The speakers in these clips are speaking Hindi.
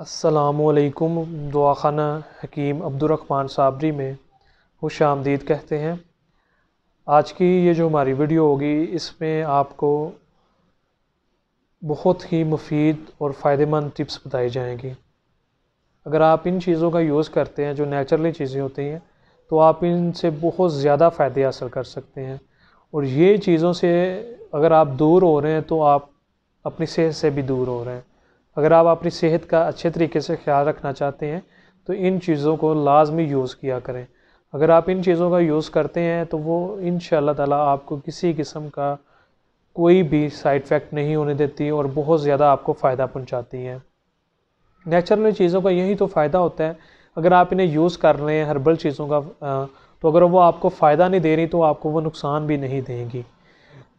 अस्सलामुअलैकुम। दुआखाना हकीम अब्दुर्रहमान साबरी में खुश आमदीद कहते हैं। आज की ये जो हमारी वीडियो होगी इसमें आपको बहुत ही मुफीद और फ़ायदेमंद टिप्स बताई जाएंगी। अगर आप इन चीज़ों का यूज़ करते हैं जो नेचुरली चीज़ें होती हैं तो आप इनसे बहुत ज़्यादा फ़ायदे हासिल कर सकते हैं। और ये चीज़ों से अगर आप दूर हो रहे हैं तो आप अपनी सेहत से भी दूर हो रहे हैं। अगर आप अपनी सेहत का अच्छे तरीके से ख्याल रखना चाहते हैं तो इन चीज़ों को लाजमी यूज़ किया करें। अगर आप इन चीज़ों का यूज़ करते हैं तो वो इंशाअल्लाह ताला आपको किसी किस्म का कोई भी साइड इफ़ेक्ट नहीं होने देती और बहुत ज़्यादा आपको फ़ायदा पहुंचाती हैं। नेचुरल चीज़ों का यही तो फ़ायदा होता है। अगर आप इन्हें यूज़ कर रहे हैं हर्बल चीज़ों का तो अगर वो आपको फ़ायदा नहीं दे रही तो आपको वो नुकसान भी नहीं देंगी।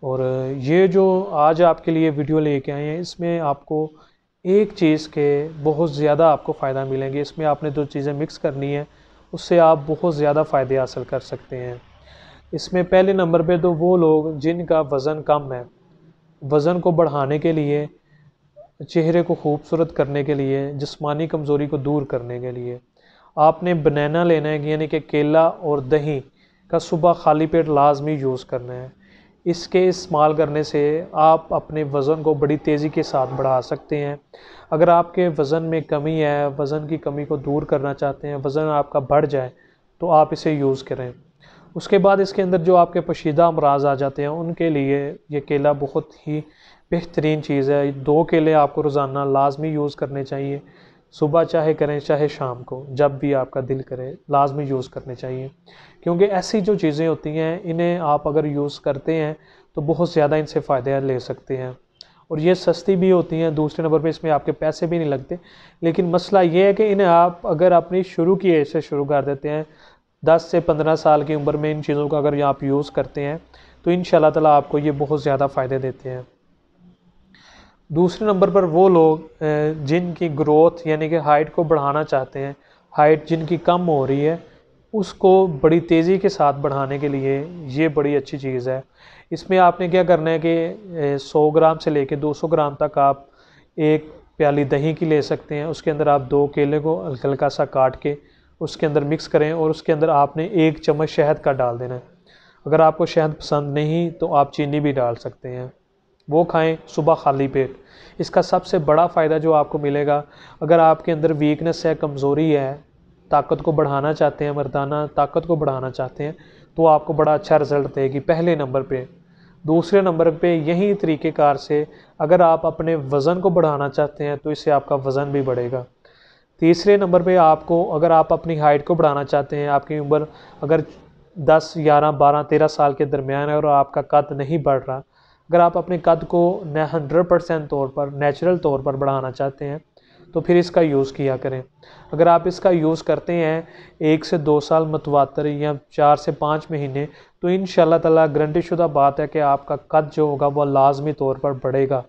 और ये जो आज आपके लिए वीडियो लेके आए हैं इसमें आपको एक चीज़ के बहुत ज़्यादा आपको फ़ायदा मिलेंगे। इसमें आपने जो चीज़ें मिक्स करनी है उससे आप बहुत ज़्यादा फ़ायदे हासिल कर सकते हैं। इसमें पहले नंबर पे तो वो लोग जिनका वज़न कम है, वज़न को बढ़ाने के लिए, चेहरे को खूबसूरत करने के लिए, जिस्मानी कमज़ोरी को दूर करने के लिए आपने बनाना लेना है, यानी कि केला और दही का सुबह खाली पेट लाजमी यूज़ करना है। इसके इस्तेमाल करने से आप अपने वज़न को बड़ी तेज़ी के साथ बढ़ा सकते हैं। अगर आपके वज़न में कमी है, वज़न की कमी को दूर करना चाहते हैं, वज़न आपका बढ़ जाए तो आप इसे यूज़ करें। उसके बाद इसके अंदर जो आपके पोशीदा अमराज आ जाते हैं उनके लिए ये केला बहुत ही बेहतरीन चीज़ है। 2 केले आपको रोज़ाना लाजमी यूज़ करने चाहिए। सुबह चाहे करें चाहे शाम को, जब भी आपका दिल करे लाजमी यूज़ करने चाहिए। क्योंकि ऐसी जो चीज़ें होती हैं इन्हें आप अगर यूज़ करते हैं तो बहुत ज़्यादा इनसे फ़ायदे ले सकते हैं और ये सस्ती भी होती हैं। दूसरे नंबर पे इसमें आपके पैसे भी नहीं लगते। लेकिन मसला ये है कि इन्हें आप अगर अपनी शुरू की एज से शुरू कर देते हैं, 10 से 15 साल की उम्र में इन चीज़ों का अगर आप यूज़ करते हैं तो इंशाअल्लाह ताला आपको ये बहुत ज़्यादा फ़ायदे देते हैं। दूसरे नंबर पर वो लोग जिनकी ग्रोथ यानी कि हाइट को बढ़ाना चाहते हैं, हाइट जिनकी कम हो रही है उसको बड़ी तेज़ी के साथ बढ़ाने के लिए ये बड़ी अच्छी चीज़ है। इसमें आपने क्या करना है कि 100 ग्राम से लेकर 200 ग्राम तक आप एक प्याली दही की ले सकते हैं। उसके अंदर आप 2 केले को हल्का हल्का सा काट के उसके अंदर मिक्स करें और उसके अंदर आपने 1 चम्मच शहद का डाल देना है। अगर आपको शहद पसंद नहीं तो आप चीनी भी डाल सकते हैं। वो खाएं सुबह खाली पेट। इसका सबसे बड़ा फ़ायदा जो आपको मिलेगा, अगर आपके अंदर वीकनेस है, कमज़ोरी है, ताकत को बढ़ाना चाहते हैं, मर्दाना ताकत को बढ़ाना चाहते हैं तो आपको बड़ा अच्छा रिज़ल्ट देगी पहले नंबर पे। दूसरे नंबर पे यही तरीक़ेकार से अगर आप अपने वज़न को बढ़ाना चाहते हैं तो इससे आपका वज़न भी बढ़ेगा। तीसरे नंबर पे आपको अगर आप अपनी हाइट को बढ़ाना चाहते हैं, आपकी उम्र अगर 10, 11, 12, 13 साल के दरमियान है और आपका कद नहीं बढ़ रहा, अगर आप अपने कद को 100% तौर पर नेचुरल तौर पर बढ़ाना चाहते हैं तो फिर इसका यूज़ किया करें। अगर आप इसका यूज़ करते हैं 1 से 2 साल मतवातर या 4 से 5 महीने तो इंशाअल्लाह ताला गारंटी शुदा बात है कि आपका कद जो होगा वह लाजमी तौर पर बढ़ेगा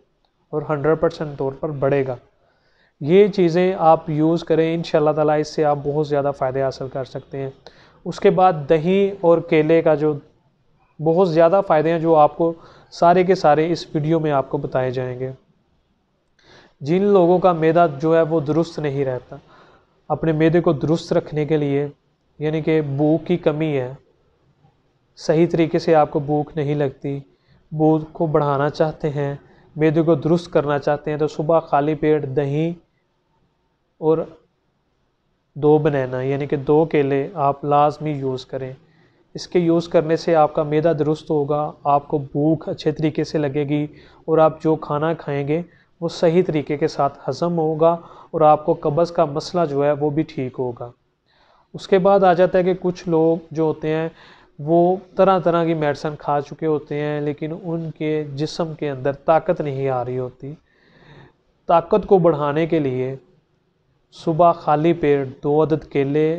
और 100% तौर पर बढ़ेगा। ये चीज़ें आप यूज़ करें, इंशाअल्लाह ताला इससे आप बहुत ज़्यादा फ़ायदे हासिल कर सकते हैं। उसके बाद दही और केले का जो बहुत ज़्यादा फ़ायदे हैं जो आपको सारे के सारे इस वीडियो में आपको बताए जाएंगे। जिन लोगों का मैदा जो है वो दुरुस्त नहीं रहता, अपने मैदे को दुरुस्त रखने के लिए, यानी कि भूख की कमी है, सही तरीके से आपको भूख नहीं लगती, भूख को बढ़ाना चाहते हैं, मैदे को दुरुस्त करना चाहते हैं तो सुबह खाली पेट दही और 2 बनाना यानी कि 2 केले आप लाजमी यूज़ करें। इसके यूज़ करने से आपका मैदा दुरुस्त होगा, आपको भूख अच्छे तरीके से लगेगी और आप जो खाना खाएंगे वो सही तरीके के साथ हज़म होगा और आपको कब्ज़ का मसला जो है वो भी ठीक होगा। उसके बाद आ जाता है कि कुछ लोग जो होते हैं वो तरह तरह की मेडिसिन खा चुके होते हैं लेकिन उनके जिस्म के अंदर ताकत नहीं आ रही होती। ताकत को बढ़ाने के लिए सुबह खाली पेट 2 अदद केले,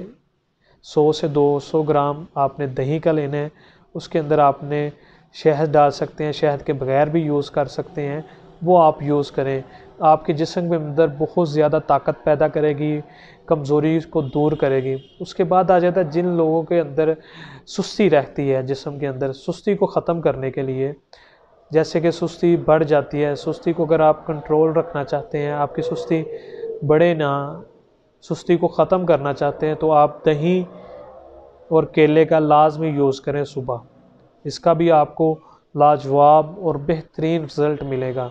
100 से 200 ग्राम आपने दही का लेना है। उसके अंदर आपने शहद डाल सकते हैं, शहद के बगैर भी यूज़ कर सकते हैं, वो आप यूज़ करें। आपके जिस्म के अंदर बहुत ज़्यादा ताकत पैदा करेगी, कमज़ोरी को दूर करेगी। उसके बाद आ जाता है जिन लोगों के अंदर सुस्ती रहती है, जिस्म के अंदर सुस्ती को ख़त्म करने के लिए, जैसे कि सुस्ती बढ़ जाती है, सुस्ती को अगर आप कंट्रोल रखना चाहते हैं, आपकी सुस्ती बड़े ना सुस्ती को ख़त्म करना चाहते हैं तो आप दही और केले का लाजमी यूज़ करें सुबह। इसका भी आपको लाजवाब और बेहतरीन रिज़ल्ट मिलेगा।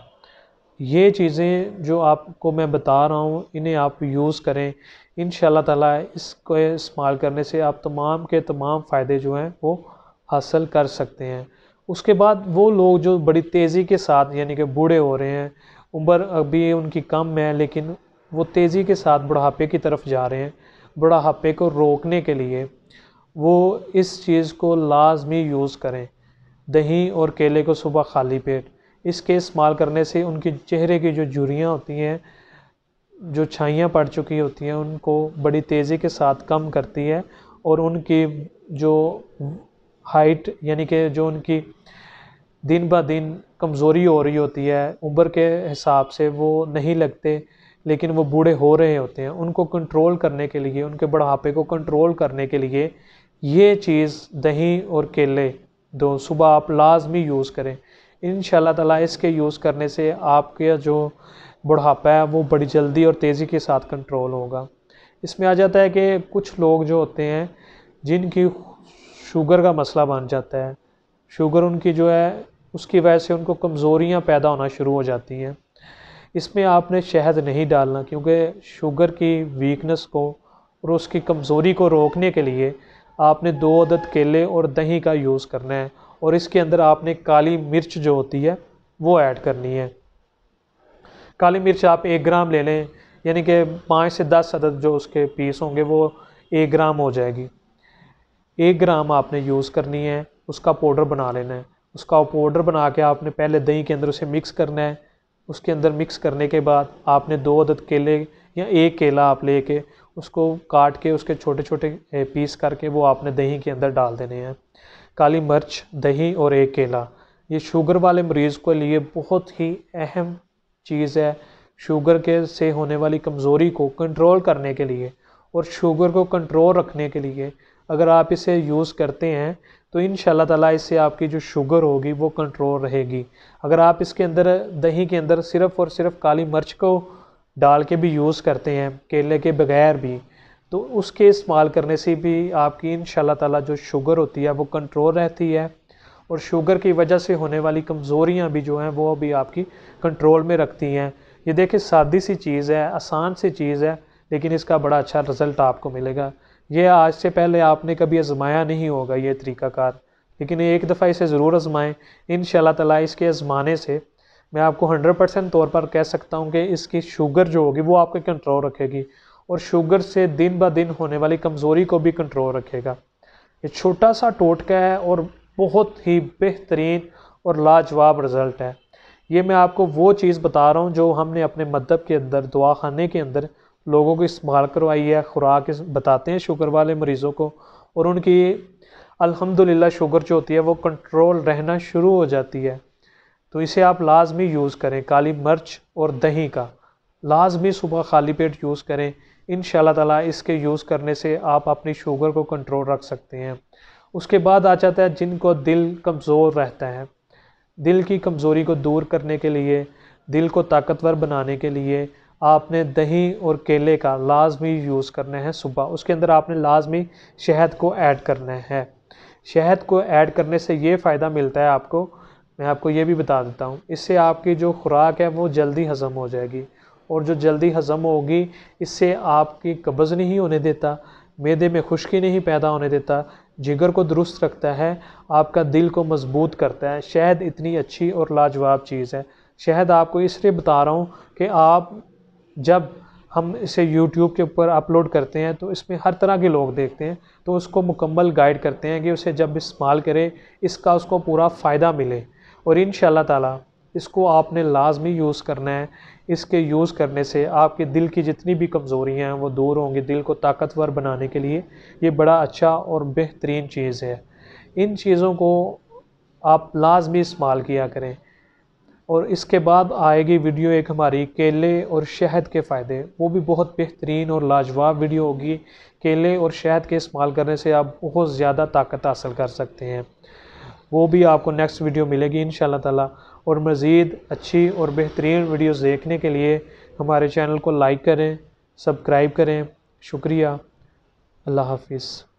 ये चीज़ें जो आपको मैं बता रहा हूँ इन्हें आप यूज़ करें, इंशाल्लाह ताला इसको इस्तेमाल करने से आप तमाम के तमाम फ़ायदे जो हैं वो हासिल कर सकते हैं। उसके बाद वो लोग जो बड़ी तेज़ी के साथ यानी कि बूढ़े हो रहे हैं, उम्र अभी उनकी कम है लेकिन वो तेज़ी के साथ बुढ़ापे की तरफ जा रहे हैं, बुढ़ापे को रोकने के लिए वो इस चीज़ को लाजमी यूज़ करें। दही और केले को सुबह खाली पेट इसके इस्तेमाल करने से उनके चेहरे की जो झुर्रियाँ होती हैं, जो छाइयाँ पड़ चुकी होती हैं, उनको बड़ी तेज़ी के साथ कम करती है और उनकी जो हाइट यानी कि जो उनकी दिन ब दिन कमज़ोरी हो रही होती है, उम्र के हिसाब से वो नहीं लगते लेकिन वो बूढ़े हो रहे होते हैं, उनको कंट्रोल करने के लिए, उनके बुढ़ापे को कंट्रोल करने के लिए ये चीज़ दही और केले दो सुबह आप लाजमी यूज़ करें। इंशाल्लाह ताला इसके यूज़ करने से आपके जो बुढ़ापा है वो बड़ी जल्दी और तेज़ी के साथ कंट्रोल होगा। इसमें आ जाता है कि कुछ लोग जो होते हैं जिनकी शुगर का मसला बन जाता है, शुगर उनकी जो है उसकी वजह से उनको कमज़ोरियाँ पैदा होना शुरू हो जाती हैं। इसमें आपने शहद नहीं डालना क्योंकि शुगर की वीकनेस को और उसकी कमज़ोरी को रोकने के लिए आपने 2 अदद केले और दही का यूज़ करना है और इसके अंदर आपने काली मिर्च जो होती है वो ऐड करनी है। काली मिर्च आप 1 ग्राम ले लें, यानी कि 5 से 10 अदद जो उसके पीस होंगे वो 1 ग्राम हो जाएगी। 1 ग्राम आपने यूज़ करनी है, उसका पाउडर बना लेना है। उसका पाउडर बना के आपने पहले दही के अंदर उसे मिक्स करना है। उसके अंदर मिक्स करने के बाद आपने 2 अदद केले या 1 केला आप लेके उसको काट के उसके छोटे छोटे पीस करके वो आपने दही के अंदर डाल देने हैं। काली मिर्च, दही और 1 केला, ये शुगर वाले मरीज़ के लिए बहुत ही अहम चीज़ है। शुगर के से होने वाली कमज़ोरी को कंट्रोल करने के लिए और शुगर को कंट्रोल रखने के लिए अगर आप इसे यूज़ करते हैं तो इंशाल्लाह ताला इससे आपकी जो शुगर होगी वो कंट्रोल रहेगी। अगर आप इसके अंदर दही के अंदर सिर्फ़ और सिर्फ काली मिर्च को डाल के भी यूज़ करते हैं, केले के बगैर भी, तो उसके इस्तेमाल करने से भी आपकी इंशाल्लाह ताला जो शुगर होती है वो कंट्रोल रहती है और शुगर की वजह से होने वाली कमज़ोरियाँ भी जो हैं वो भी आपकी कंट्रोल में रखती हैं। ये देखिए सादी सी चीज़ है, आसान सी चीज़ है, लेकिन इसका बड़ा अच्छा रिज़ल्ट आपको मिलेगा। ये आज से पहले आपने कभी आजमाया नहीं होगा ये तरीक़ाकार, लेकिन एक दफ़ा इसे ज़रूर आजमाएं। इंशाल्लाह ताला इसके आजमाने से मैं आपको 100% तौर पर कह सकता हूँ कि इसकी शुगर जो होगी वो आपके कंट्रोल रखेगी और शुगर से दिन ब दिन होने वाली कमज़ोरी को भी कंट्रोल रखेगा। ये छोटा सा टोटका है और बहुत ही बेहतरीन और लाजवाब रिज़ल्ट है। ये मैं आपको वो चीज़ बता रहा हूँ जो हमने अपने मदब के अंदर, दवाखाने के अंदर लोगों को इस्तेमाल करवाई है, खुराक बताते हैं शुगर वाले मरीज़ों को और उनकी अल्हम्दुलिल्लाह शुगर जो होती है वो कंट्रोल रहना शुरू हो जाती है। तो इसे आप लाजमी यूज़ करें, काली मिर्च और दही का लाजमी सुबह खाली पेट यूज़ करें। इंशाल्लाह ताला इसके यूज़ करने से आप अपनी शुगर को कंट्रोल रख सकते हैं। उसके बाद आ जाता है जिनको दिल कमज़ोर रहता है, दिल की कमज़ोरी को दूर करने के लिए, दिल को ताकतवर बनाने के लिए आपने दही और केले का लाजमी यूज़ करना है सुबह। उसके अंदर आपने लाजमी शहद को ऐड करना है। शहद को ऐड करने से ये फ़ायदा मिलता है आपको, मैं आपको ये भी बता देता हूँ, इससे आपकी जो खुराक है वो जल्दी हज़म हो जाएगी और जो जल्दी हज़म होगी इससे आपकी कब्ज़ नहीं होने देता, मैदे में खुश्की नहीं पैदा होने देता, जिगर को दुरुस्त रखता है, आपका दिल को मजबूत करता है। शहद इतनी अच्छी और लाजवाब चीज़ है। शहद आपको इसलिए बता रहा हूँ कि आप जब हम इसे यूट्यूब के ऊपर अपलोड करते हैं तो इसमें हर तरह के लोग देखते हैं, तो उसको मुकम्मल गाइड करते हैं कि उसे जब इस्तेमाल करे इसका उसको पूरा फ़ायदा मिले और इंशाल्लाह ताला इसको आपने लाजमी यूज़ करना है। इसके यूज़ करने से आपके दिल की जितनी भी कमज़ोरियाँ हैं वो दूर होंगी। दिल को ताकतवर बनाने के लिए ये बड़ा अच्छा और बेहतरीन चीज़ है। इन चीज़ों को आप लाजमी इस्तेमाल किया करें। और इसके बाद आएगी वीडियो एक हमारी केले और शहद के फ़ायदे, वो भी बहुत बेहतरीन और लाजवाब वीडियो होगी। केले और शहद के इस्तेमाल करने से आप बहुत ज़्यादा ताकत हासिल कर सकते हैं, वो भी आपको नेक्स्ट वीडियो मिलेगी इंशाल्लाह ताला। और मज़ीद अच्छी और बेहतरीन वीडियोज़ देखने के लिए हमारे चैनल को लाइक करें, सब्सक्राइब करें। शुक्रिया। अल्लाह हाफिज़।